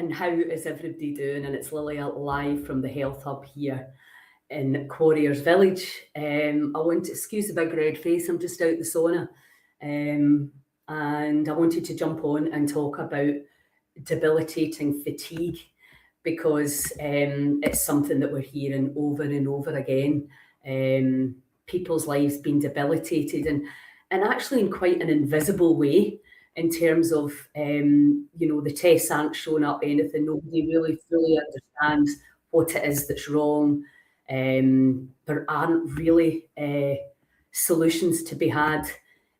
and how is everybody doing? And it's Lily live from the Health Hub here in Quarriers Village. I want to excuse the big red face, I'm just out the sauna. And I wanted to jump on and talk about debilitating fatigue because it's something that we're hearing over and over again. People's lives being debilitated and actually in quite an invisible way in terms of, the tests aren't showing up anything. Nobody really fully understands what it is that's wrong. There aren't really solutions to be had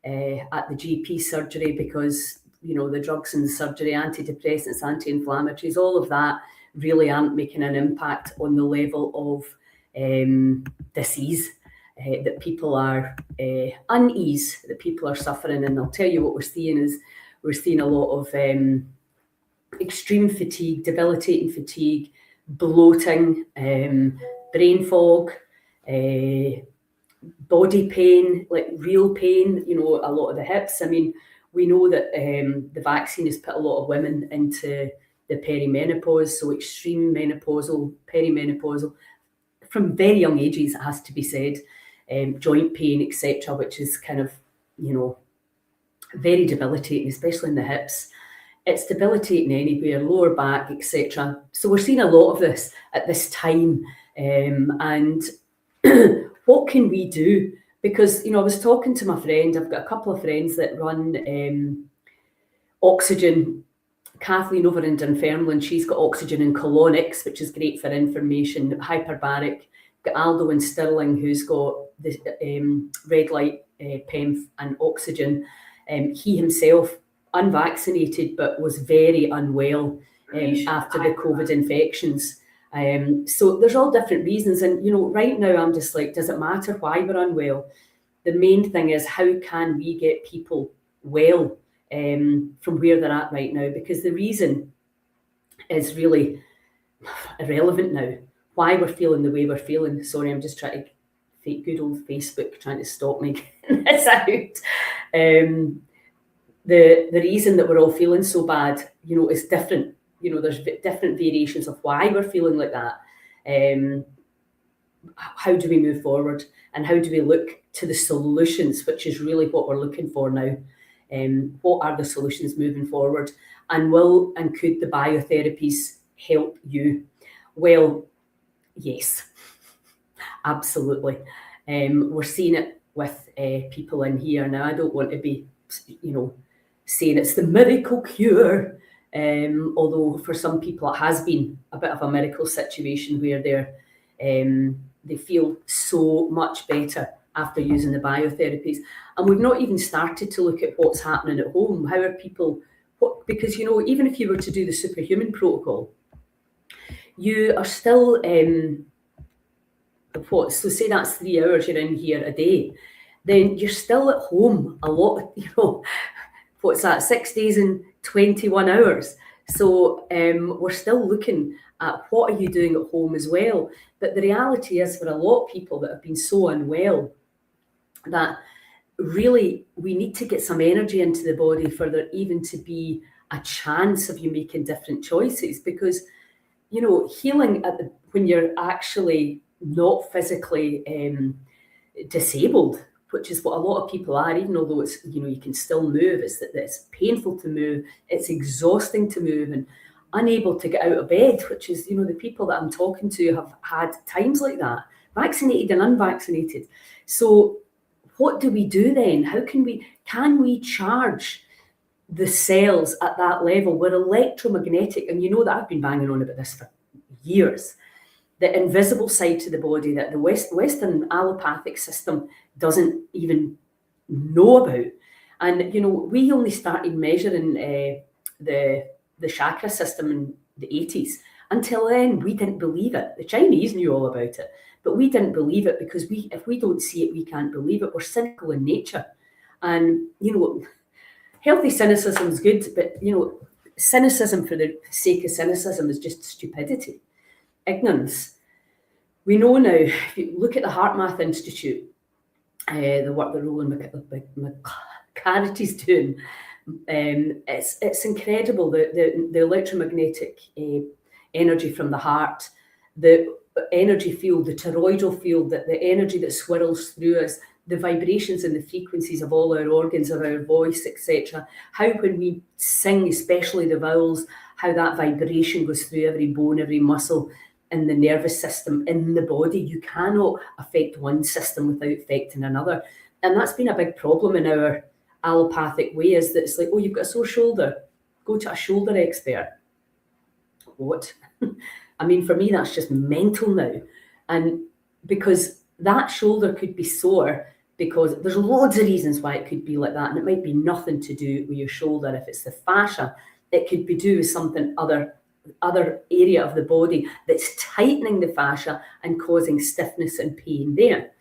at the GP surgery because, the drugs in the surgery, antidepressants, anti-inflammatories, all of that really aren't making an impact on the level of disease that people are unease, that people are suffering. And I'll tell you what we're seeing is we're seeing a lot of extreme fatigue, debilitating fatigue, bloating, brain fog, body pain, like real pain, a lot of the hips. I mean, we know that the vaccine has put a lot of women into the perimenopause, so extreme menopausal, perimenopausal, from very young ages, it has to be said, joint pain, etc., which is kind of, very debilitating, especially in the hips. It's debilitating anywhere, lower back, etc. So we're seeing a lot of this at this time. And what can we do? Because, I was talking to my friend, I've got a couple of friends that run Oxygen. Kathleen over in Dunfermline, she's got Oxygen and Colonics, which is great for information, hyperbaric. Got Aldo in Stirling, who's got the red light, PEM and Oxygen. He himself, unvaccinated, but was very unwell after the COVID infections. So there's all different reasons. And, right now I'm just like, does it matter why we're unwell? The main thing is how can we get people well from where they're at right now? Because the reason is really irrelevant now. Why we're feeling the way we're feeling. Sorry, I'm just trying to fake good old Facebook trying to stop me getting this out. The reason that we're all feeling so bad, is different. There's different variations of why we're feeling like that. How do we move forward? And how do we look to the solutions, which is really what we're looking for now? What are the solutions moving forward? And could the biotherapies help you? Well, yes, absolutely. We're seeing it with people in here. Now, I don't want to be, saying it's the miracle cure, although for some people it has been a bit of a miracle situation where they feel so much better after using the biotherapies. And we've not even started to look at what's happening at home. How are people, because, even if you were to do the superhuman protocol, you are still, so say that's 3 hours you're in here a day, then you're still at home a lot, what's that, 6 days and 21 hours. So we're still looking at what are you doing at home as well. But the reality is for a lot of people that have been so unwell that really we need to get some energy into the body for there even to be a chance of you making different choices. Because, healing when you're actually not physically disabled, which is what a lot of people are, even although it's, you can still move, it's that it's painful to move, it's exhausting to move and unable to get out of bed, which is, the people that I'm talking to have had times like that, vaccinated and unvaccinated. So what do we do then? How can we charge the cells at that level? We're electromagnetic, and that I've been banging on about this for years. The invisible side to the body that the Western allopathic system doesn't even know about. And, we only started measuring the chakra system in the 80s. Until then, we didn't believe it. The Chinese knew all about it, but we didn't believe it because if we don't see it, we can't believe it. We're cynical in nature. And, healthy cynicism is good, but, cynicism for the sake of cynicism is just stupidity. Ignorance. We know now, if you look at the HeartMath Institute, the work that Roland McCarty's doing, It's incredible, the electromagnetic energy from the heart, the energy field, the toroidal field, the energy that swirls through us, the vibrations and the frequencies of all our organs, of our voice, etc. How when we sing, especially the vowels, how that vibration goes through every bone, every muscle in the nervous system, in the body. You cannot affect one system without affecting another. And that's been a big problem in our allopathic way, is that it's like, oh, you've got a sore shoulder, go to a shoulder expert. What? I mean, for me, that's just mental now. And because that shoulder could be sore, because there's loads of reasons why it could be like that. And it might be nothing to do with your shoulder. If it's the fascia, it could be due with something other area of the body that's tightening the fascia and causing stiffness and pain there.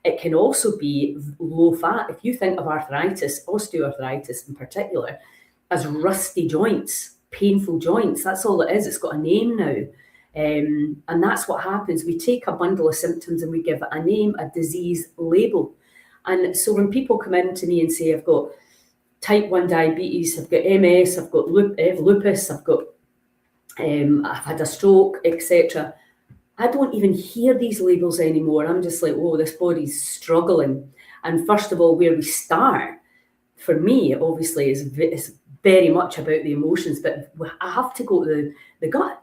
It can also be low fat. If you think of arthritis, osteoarthritis in particular, as rusty joints, painful joints, that's all it is. It's got a name now. And that's what happens. We take a bundle of symptoms and we give it a name, a disease label. And so when people come in to me and say, I've got type 1 diabetes, I've got MS, I've got lupus, I've had a stroke, etc., I don't even hear these labels anymore. I'm just like, oh, this body's struggling. And first of all, where we start, for me, obviously, is very much about the emotions, but I have to go to the gut,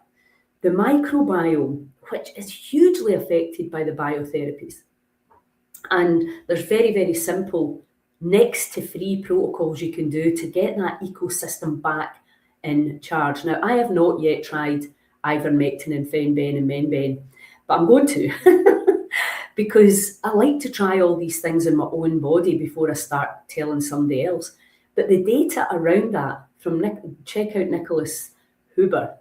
the microbiome, which is hugely affected by the biotherapies. And there's very, very simple, next to free protocols you can do to get that ecosystem back in charge. Now, I have not yet tried ivermectin and fenbene and menbene, but I'm going to because I like to try all these things in my own body before I start telling somebody else. But the data around that, check out Nicholas Huber,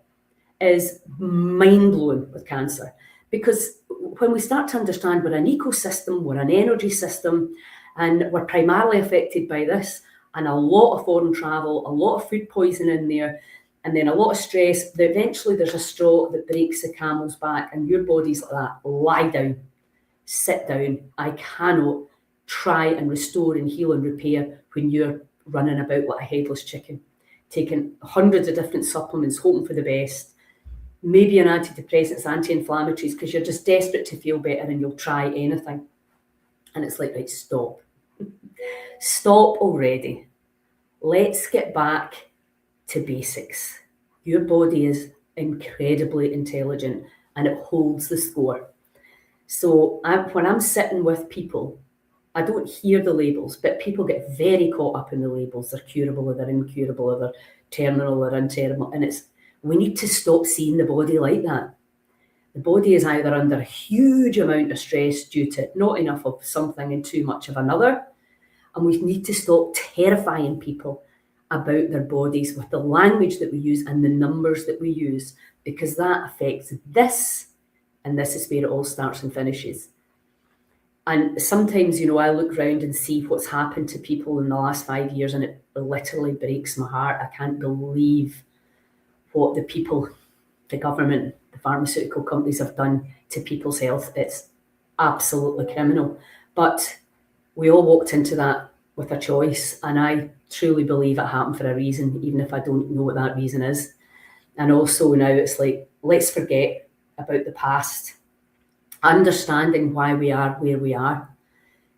is mind-blowing with cancer. Because when we start to understand we're an ecosystem, we're an energy system, and we're primarily affected by this, and a lot of foreign travel, a lot of food poisoning in there, and then a lot of stress, that eventually there's a straw that breaks the camel's back, and your body's like that. Lie down, sit down. I cannot try and restore and heal and repair when you're running about like a headless chicken, taking hundreds of different supplements, hoping for the best, maybe an antidepressants, anti-inflammatories, because you're just desperate to feel better and you'll try anything. And it's like, right, stop. Stop already. Let's get back to basics. Your body is incredibly intelligent and it holds the score. So when I'm sitting with people, I don't hear the labels, but people get very caught up in the labels. They're curable or they're incurable or they're terminal or unterminal. And we need to stop seeing the body like that. The body is either under a huge amount of stress due to not enough of something and too much of another. And we need to stop terrifying people about their bodies with the language that we use and the numbers that we use, because that affects this, and this is where it all starts and finishes. And sometimes, I look around and see what's happened to people in the last 5 years, and it literally breaks my heart. I can't believe what the people, the government, the pharmaceutical companies have done to people's health. It's absolutely criminal. But we all walked into that with a choice, and I truly believe it happened for a reason, even if I don't know what that reason is. And also now it's like, let's forget about the past, understanding why we are where we are.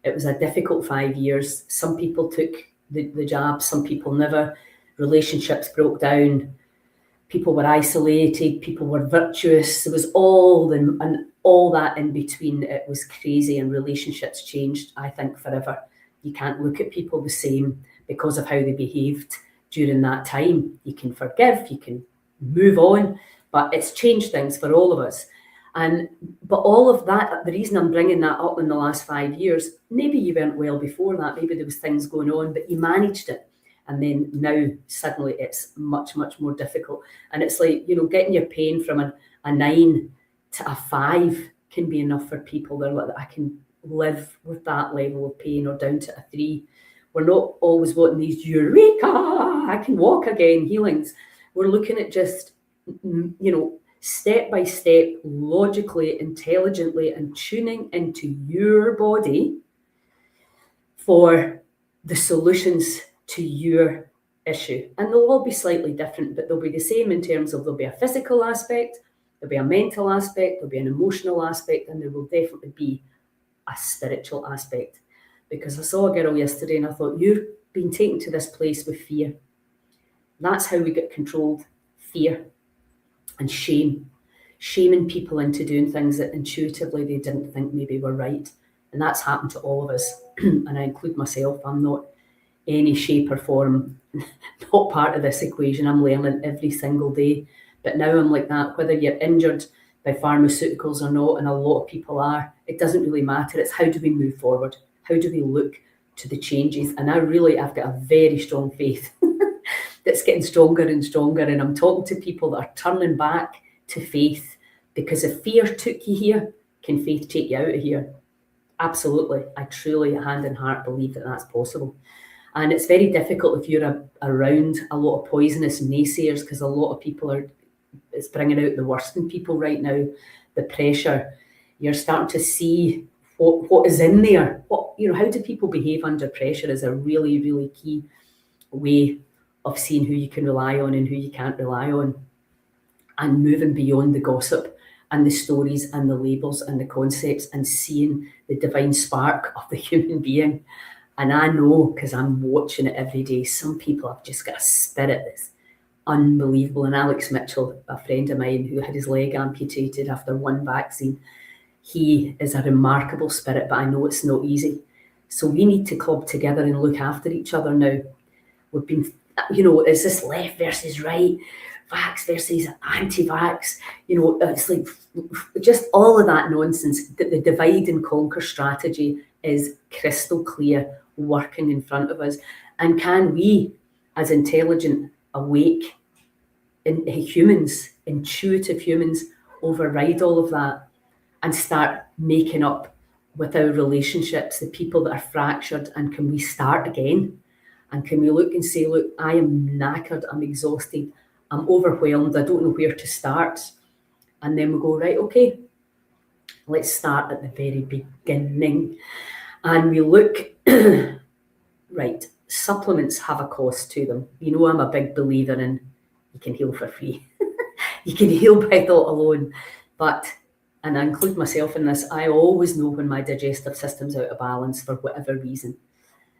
It was a difficult 5 years. Some people took the jab, some people never. Relationships broke down. People were isolated, people were virtuous. There was all that in between. It was crazy, and relationships changed, I think, forever. You can't look at people the same because of how they behaved during that time. You can forgive, you can move on, but it's changed things for all of us. But all of that, the reason I'm bringing that up in the last 5 years, maybe you weren't well before that, maybe there was things going on, but you managed it. And then now suddenly it's much, much more difficult. And it's like, getting your pain from a 9 to a 5 can be enough for people. They're like, I can live with that level of pain, or down to a 3. We're not always wanting these eureka, I can walk again healings. We're looking at just, step by step, logically, intelligently, and tuning into your body for the solutions to your issue. And they'll all be slightly different, but they'll be the same in terms of there'll be a physical aspect, there'll be a mental aspect, there'll be an emotional aspect, and there will definitely be a spiritual aspect. Because I saw a girl yesterday and I thought, you've been taken to this place with fear. That's how we get controlled. Fear and shame. Shaming people into doing things that intuitively they didn't think maybe were right. And that's happened to all of us. And I include myself. I'm not any shape or form, not part of this equation. I'm learning every single day. But now I'm like that, whether you're injured by pharmaceuticals or not, and a lot of people are, it doesn't really matter. It's how do we move forward? How do we look to the changes? And I've got a very strong faith that's getting stronger and stronger. And I'm talking to people that are turning back to faith, because if fear took you here, can faith take you out of here? Absolutely. I truly, hand in heart, believe that that's possible. And it's very difficult if you're around a lot of poisonous naysayers, because a lot of people it's bringing out the worst in people right now. The pressure, you're starting to see what is in there. How do people behave under pressure is a really, really key way of seeing who you can rely on and who you can't rely on, and moving beyond the gossip and the stories and the labels and the concepts, and seeing the divine spark of the human being. And I know, because I'm watching it every day, some people have just got a spirit that's unbelievable. And Alex Mitchell, a friend of mine who had his leg amputated after one vaccine, he is a remarkable spirit, but I know it's not easy. So we need to club together and look after each other now. We've been, is this left versus right? Vax versus anti-vax? It's like just all of that nonsense. The divide and conquer strategy is crystal clear, working in front of us. And can we, as intelligent, awake humans, intuitive humans, override all of that and start making up with our relationships, the people that are fractured, and can we start again? And can we look and say, look, I am knackered, I'm exhausted, I'm overwhelmed, I don't know where to start. And then we go, right, okay, let's start at the very beginning. And we look, right, supplements have a cost to them. I'm a big believer in you can heal for free. You can heal by thought alone. And I include myself in this, I always know when my digestive system's out of balance for whatever reason.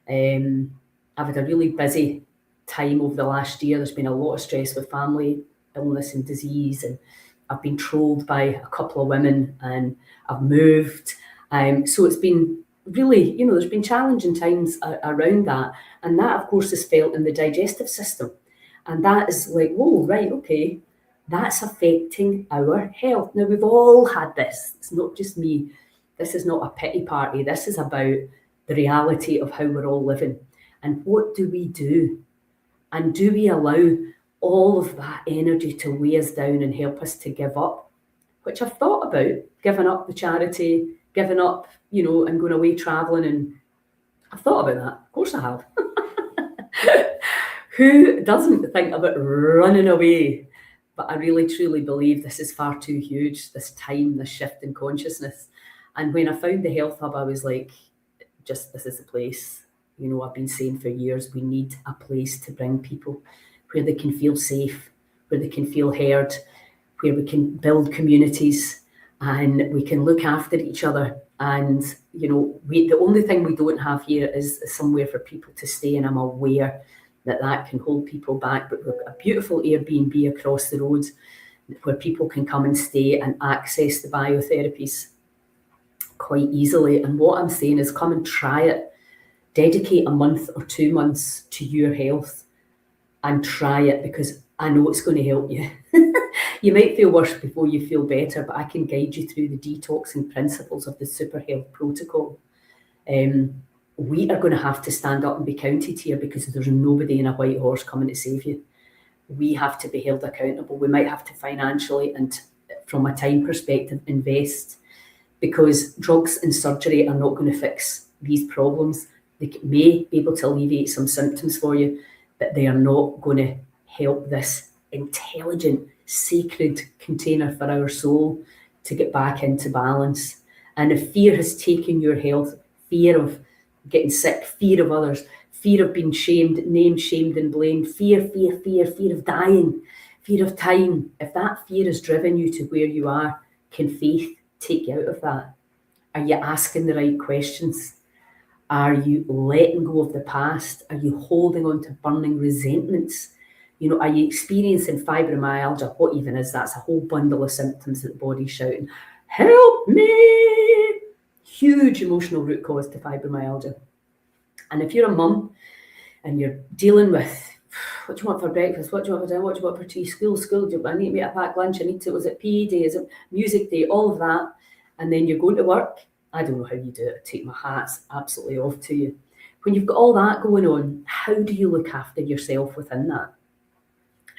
I've had a really busy time over the last year. There's been a lot of stress with family illness and disease, and I've been trolled by a couple of women, and I've moved. So it's been really, there's been challenging times around that. And that, of course, is felt in the digestive system. And that is like, whoa, right, okay, that's affecting our health. Now, we've all had this. It's not just me. This is not a pity party. This is about the reality of how we're all living. And what do we do? And do we allow all of that energy to weigh us down and help us to give up? Which I've thought about, giving up the charity, giving up, and going away traveling. And I've thought about that. Of course I have. Who doesn't think about running away? But I really, truly believe this is far too huge, this time, this shift in consciousness. And when I found the Health Hub, I was like, this is the place. I've been saying for years, we need a place to bring people where they can feel safe, where they can feel heard, where we can build communities and we can look after each other. And, the only thing we don't have here is somewhere for people to stay. And I'm aware that can hold people back. But we've got a beautiful Airbnb across the road where people can come and stay and access the biotherapies quite easily. And what I'm saying is come and try it. Dedicate a month or 2 months to your health and try it, because I know it's going to help you. You might feel worse before you feel better, but I can guide you through the detoxing principles of the Super Health Protocol. We are going to have to stand up and be counted here, because there's nobody in a white horse coming to save you. We have to be held accountable. We might have to financially and from a time perspective invest, because drugs and surgery are not going to fix these problems. They may be able to alleviate some symptoms for you, but they are not going to help this intelligent, sacred container for our soul to get back into balance. And if fear has taken your health, fear of getting sick, fear of others, fear of being shamed, named, shamed and blamed, fear of dying, fear of time. If that fear has driven you to where you are, can faith take you out of that? Are you asking the right questions? Are you letting go of the past? Are you holding on to burning resentments? Are you experiencing fibromyalgia? What even is that? It's a whole bundle of symptoms that the body's shouting, help me! Huge emotional root cause to fibromyalgia. And if you're a mum and you're dealing with, what do you want for breakfast? What do you want for dinner? What do you want for tea? School. I need to make a packed lunch. Was it PE day? Is it music day? All of that. And then you're going to work. I don't know how you do it. I take my hats absolutely off to you. When you've got all that going on, how do you look after yourself within that?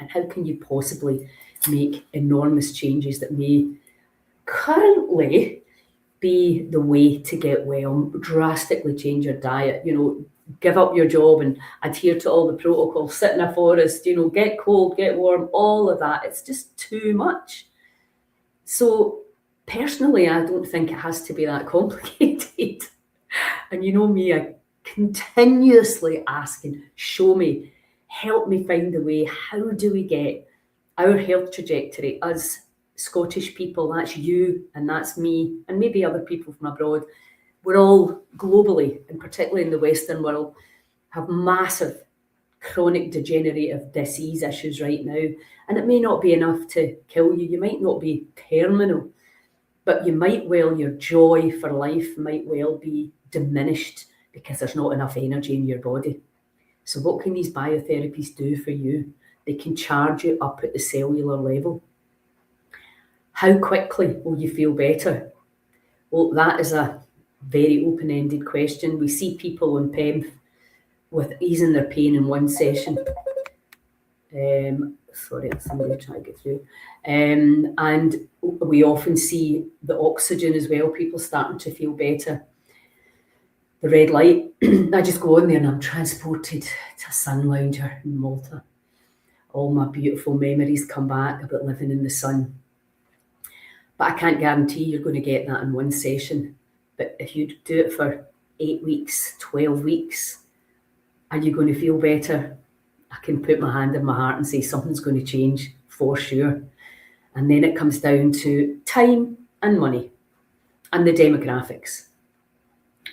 And how can you possibly make enormous changes that may currently be the way to get well? Drastically change your diet, give up your job and adhere to all the protocols, sit in a forest, get cold, get warm, all of that. It's just too much. So personally, I don't think it has to be that complicated. And you know me, I continuously asking, show me, help me find a way. How do we get our health trajectory as Scottish people? That's you and that's me and maybe other people from abroad. We're all globally, and particularly in the Western world, have massive chronic degenerative disease issues right now. And it may not be enough to kill you. You might not be terminal, but your joy for life might well be diminished because there's not enough energy in your body. So what can these biotherapies do for you? They can charge you up at the cellular level. How quickly will you feel better? Well, that is a very open-ended question. We see people on PEMF with easing their pain in one session. Sorry, somebody trying to get through. And we often see the oxygen as well, people starting to feel better. The red light, I just go on there and I'm transported to a sun lounger in Malta. All my beautiful memories come back about living in the sun. But I can't guarantee you're going to get that in one session. But if you do it for 8 weeks, 12 weeks, are you going to feel better? I can put my hand in my heart and say something's going to change for sure. And then it comes down to time and money and the demographics.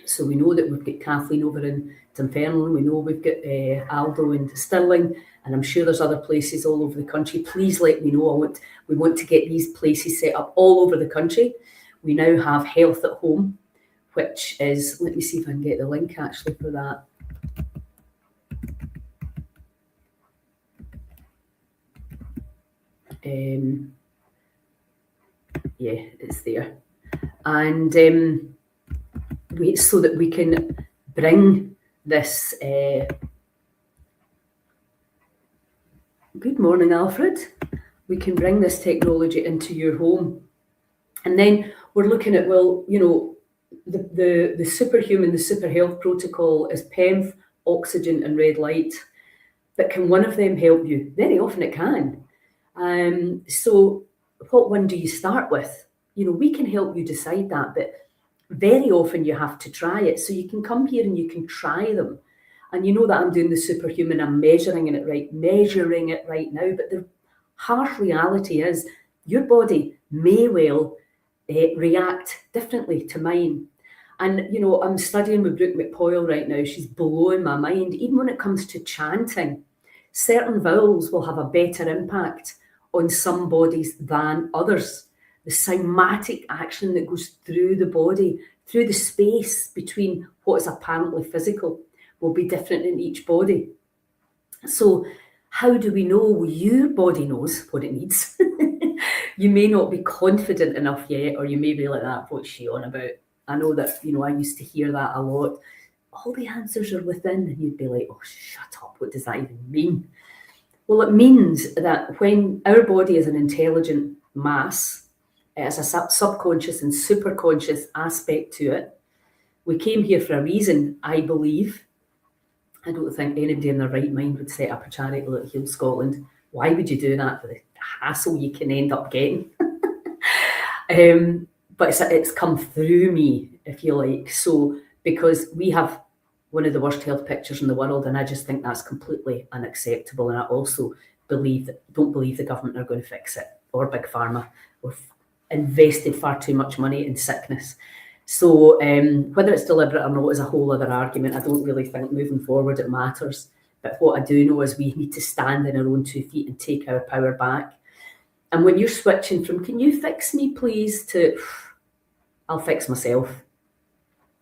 So we know that we've got Kathleen over in Dunfermline, we know we've got Aldo in Stirling, and I'm sure there's other places all over the country. Please let me know. We want to get these places set up all over the country. We now have Health at Home, which is, let me see if I can get the link actually for that. Yeah, it's there. And so that we can bring this, good morning, Alfred. We can bring this technology into your home. And then we're looking at, well, the superhuman, the super health protocol is PEMF, oxygen and red light. But can one of them help you? Very often it can. So what one do you start with? We can help you decide that, but very often you have to try it. So you can come here and you can try them. And you know that I'm doing the superhuman, I'm measuring it right now. But the harsh reality is your body may well react differently to mine. And, I'm studying with Brooke McPoyle right now. She's blowing my mind. Even when it comes to chanting, certain vowels will have a better impact on some bodies than others. The cymatic action that goes through the body, through the space between what is apparently physical, will be different in each body. So how do we know? Well, your body knows what it needs. You may not be confident enough yet, or you may be like that, what's she on about? I know that, I used to hear that a lot. All the answers are within, and you'd be like, oh, shut up, what does that even mean? Well, it means that when our body is an intelligent mass, it has a subconscious and superconscious aspect to it. We came here for a reason, I believe. I don't think anybody in their right mind would set up a charity like Heal Scotland. Why would you do that? For the hassle you can end up getting. But it's come through me, if you like. So because we have one of the worst health pictures in the world, and I just think that's completely unacceptable. And I also don't believe the government are going to fix it, or Big Pharma. We've invested far too much money in sickness. So whether it's deliberate or not is a whole other argument. I don't really think moving forward it matters. But what I do know is we need to stand on our own 2 feet and take our power back. And when you're switching from, can you fix me please, to, I'll fix myself,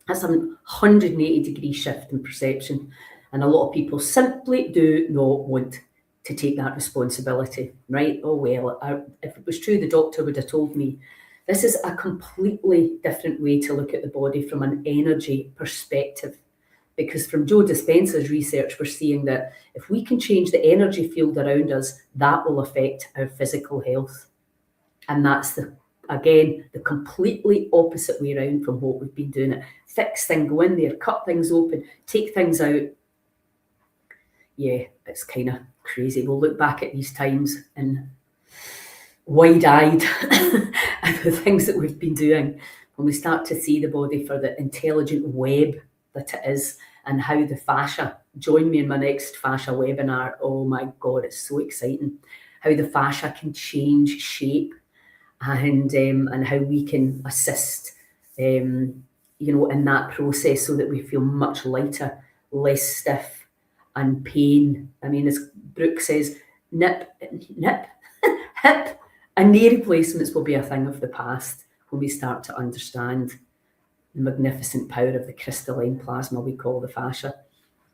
that's a 180-degree shift in perception. And a lot of people simply do not want to take that responsibility, right? Oh, well, if it was true, the doctor would have told me. This is a completely different way to look at the body from an energy perspective. Because from Joe Dispenza's research, we're seeing that if we can change the energy field around us, that will affect our physical health. And that's, again, the completely opposite way around from what we've been doing it. Fix things, go in there, cut things open, take things out. Yeah, it's kind of crazy. We'll look back at these times and wide-eyed at the things that we've been doing when we start to see the body for the intelligent web that it is, and how the fascia, join me in my next fascia webinar, oh my God, it's so exciting, how the fascia can change shape, and how we can assist in that process so that we feel much lighter, less stiff and pain. I mean, as Brooke says, hip and knee replacements will be a thing of the past when we start to understand the magnificent power of the crystalline plasma we call the fascia.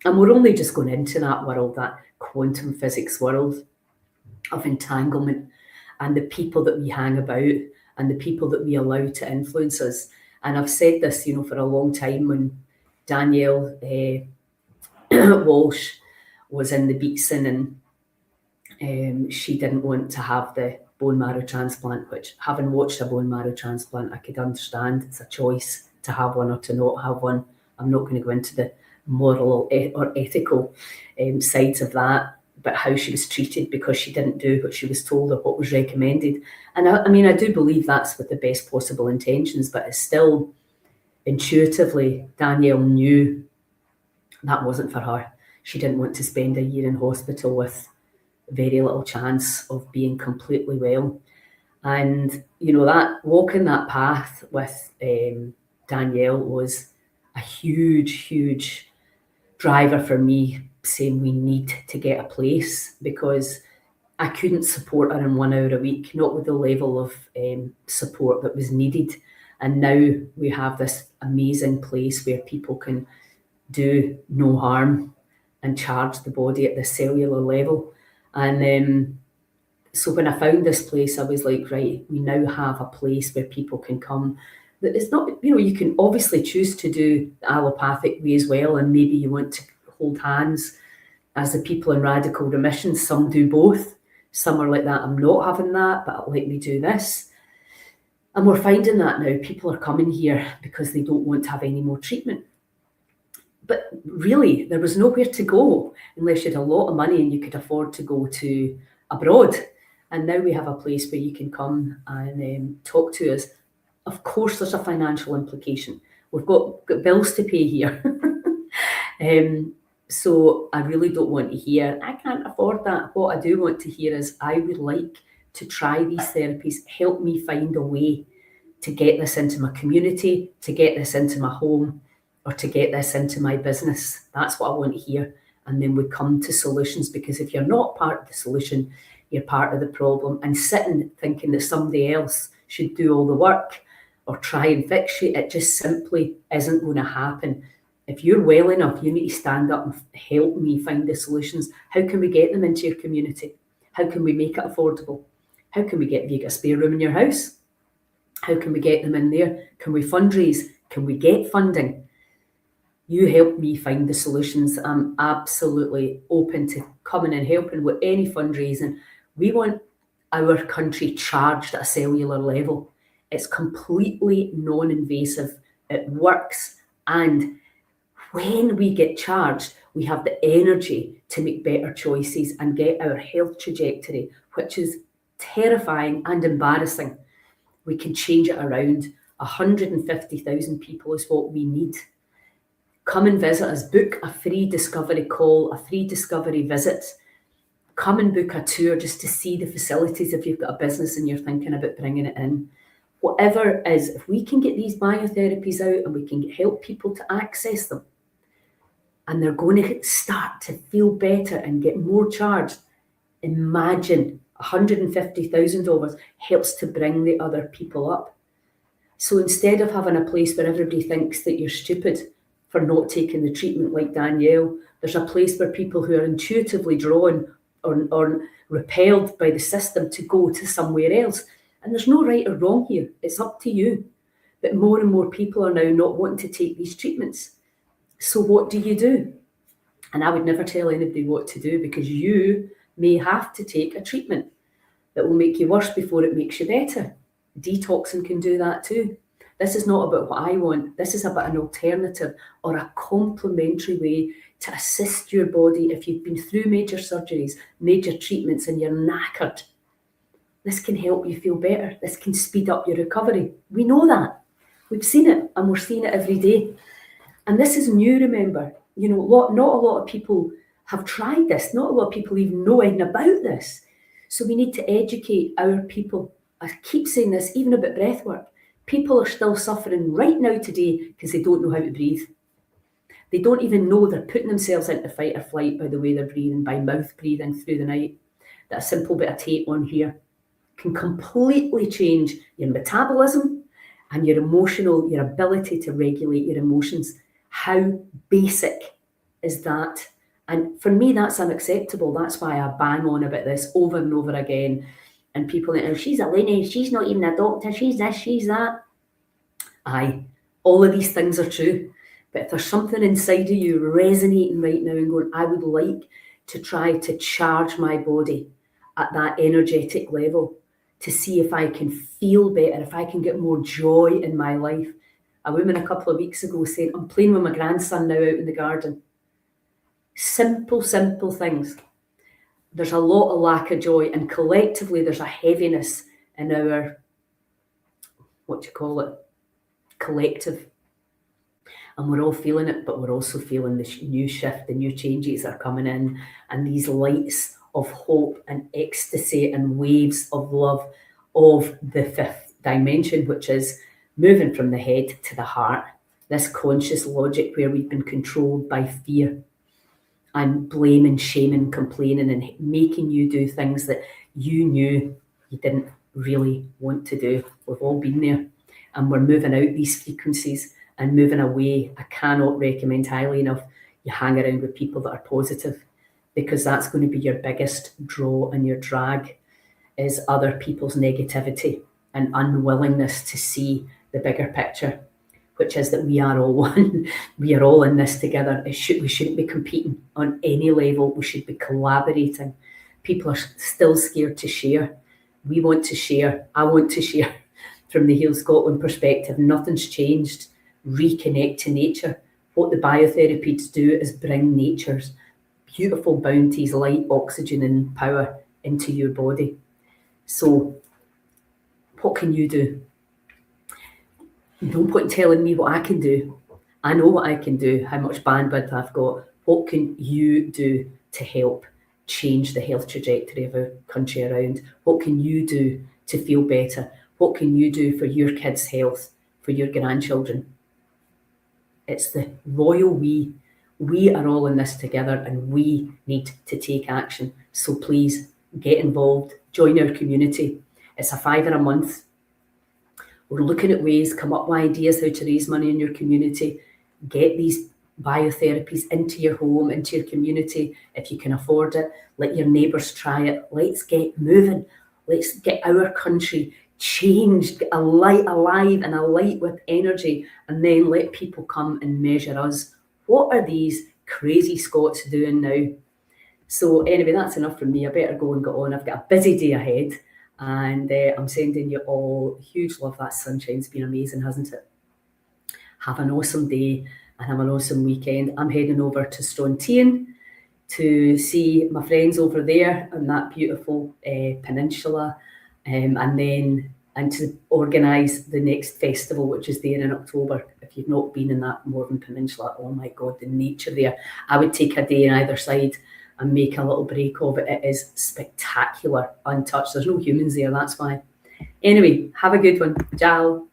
And we're only just going into that world, that quantum physics world of entanglement, and the people that we hang about and the people that we allow to influence us. And I've said this, for a long time. When Danielle Walsh was in the Beatson, and she didn't want to have the bone marrow transplant, which, having watched a bone marrow transplant, I could understand. It's a choice to have one or to not have one. I'm not going to go into the moral or ethical sides of that, but how she was treated because she didn't do what she was told or what was recommended. And I do believe that's with the best possible intentions, but it's still, intuitively, Danielle knew that wasn't for her. She didn't want to spend a year in hospital with very little chance of being completely well. And, that walking that path with Danielle was a huge, huge driver for me, saying we need to get a place, because I couldn't support her in 1 hour a week, not with the level of support that was needed. And now we have this amazing place where people can do no harm and charge the body at the cellular level. And so when I found this place, I was like, right, we now have a place where people can come. It's not, you can obviously choose to do the allopathic way as well, and maybe you want to hold hands as the people in radical remission. Some do both. Some are like that, I'm not having that, but let me do this. And we're finding that now. People are coming here because they don't want to have any more treatment. But really, there was nowhere to go unless you had a lot of money and you could afford to go to abroad. And now we have a place where you can come and talk to us. Of course, there's a financial implication. We've got bills to pay here. So I really don't want to hear, I can't afford that. What I do want to hear is, I would like to try these therapies. Help me find a way to get this into my community, to get this into my home, or to get this into my business. That's what I want to hear. And then we come to solutions, because if you're not part of the solution, you're part of the problem. And sitting thinking that somebody else should do all the work or try and fix you, it just simply isn't going to happen. If you're well enough, you need to stand up and help me find the solutions. How can we get them into your community? How can we make it affordable? How can we get a spare room in your house? How can we get them in there? Can we fundraise? Can we get funding? You help me find the solutions. I'm absolutely open to coming and helping with any fundraising. We want our country charged at a cellular level. It's completely non-invasive. It works. And when we get charged, we have the energy to make better choices and get our health trajectory, which is terrifying and embarrassing. We can change it around. 150,000 people is what we need. Come and visit us, book a free discovery call, a free discovery visit. Come and book a tour just to see the facilities if you've got a business and you're thinking about bringing it in. Whatever it is, if we can get these biotherapies out and we can help people to access them, and they're going to start to feel better and get more charged, imagine $150,000 helps to bring the other people up. So instead of having a place where everybody thinks that you're stupid for not taking the treatment like Danielle, there's a place where people who are intuitively drawn or repelled by the system to go to somewhere else. And there's no right or wrong here. It's up to you. But more and more people are now not wanting to take these treatments. So what do you do? And I would never tell anybody what to do, because you may have to take a treatment that will make you worse before it makes you better. Detoxing can do that too. This is not about what I want. This is about an alternative or a complementary way to assist your body if you've been through major surgeries, major treatments, and you're knackered. This can help you feel better. This can speed up your recovery. We know that. We've seen it, and we're seeing it every day. And this is new, remember. You know, not a lot of people have tried this. Not a lot of people even know anything about this. So we need to educate our people. I keep saying this, even about breath work. People are still suffering right now today because they don't know how to breathe. They don't even know they're putting themselves into fight or flight by the way they're breathing, by mouth breathing through the night. That a simple bit of tape on here can completely change your metabolism and your ability to regulate your emotions. How basic is that? And for me, that's unacceptable. That's why I bang on about this over and over again. And people think, oh, she's a loony, she's not even a doctor, she's this, she's that. Aye, all of these things are true. But if there's something inside of you resonating right now and going, I would like to try to charge my body at that energetic level to see if I can feel better, if I can get more joy in my life. A woman a couple of weeks ago saying, I'm playing with my grandson now out in the garden. Simple things. There's a lot of lack of joy, and collectively there's a heaviness in our, collective. And we're all feeling it, but we're also feeling this new shift, the new changes are coming in, and these lights of hope and ecstasy and waves of love of the fifth dimension, which is moving from the head to the heart. This conscious logic where we've been controlled by fear and blaming, shaming, complaining, and making you do things that you knew you didn't really want to do. We've all been there, and we're moving out these frequencies and moving away. I cannot recommend highly enough you hang around with people that are positive, because that's going to be your biggest draw and your drag, is other people's negativity and unwillingness to see the bigger picture, which is that we are all one. We are all in this together. We shouldn't be competing on any level. We should be collaborating. People are still scared to share. We want to share. I want to share. From the Heal Scotland perspective, nothing's changed. Reconnect to nature. What the biotherapies do is bring nature's beautiful bounties, light, oxygen, and power into your body. So what can you do? No point telling me what I can do. I know what I can do, how much bandwidth I've got. What can you do to help change the health trajectory of our country around? What can you do to feel better? What can you do for your kids' health, for your grandchildren? It's the royal we. We are all in this together, and we need to take action. So please get involved, join our community. It's a £5 a month. We're looking at ways, come up with ideas how to raise money in your community, get these biotherapies into your home, into your community. If you can afford it, let your neighbours try it. Let's get moving. Let's get our country changed, alive and alight with energy, and then let people come and measure us. What are these crazy Scots doing now? So anyway, that's enough from me. I better go and get on. I've got a busy day ahead, and I'm sending you all huge love. That sunshine's been amazing, hasn't it? Have an awesome day and have an awesome weekend. I'm heading over to Strontian to see my friends over there on that beautiful peninsula, and then and to organise the next festival, which is there in October. If you've not been in that Morven Peninsula, oh my God, the nature there. I would take a day on either side and make a little break of it. It is spectacular, untouched. There's no humans there, that's why. Anyway, have a good one. Ciao.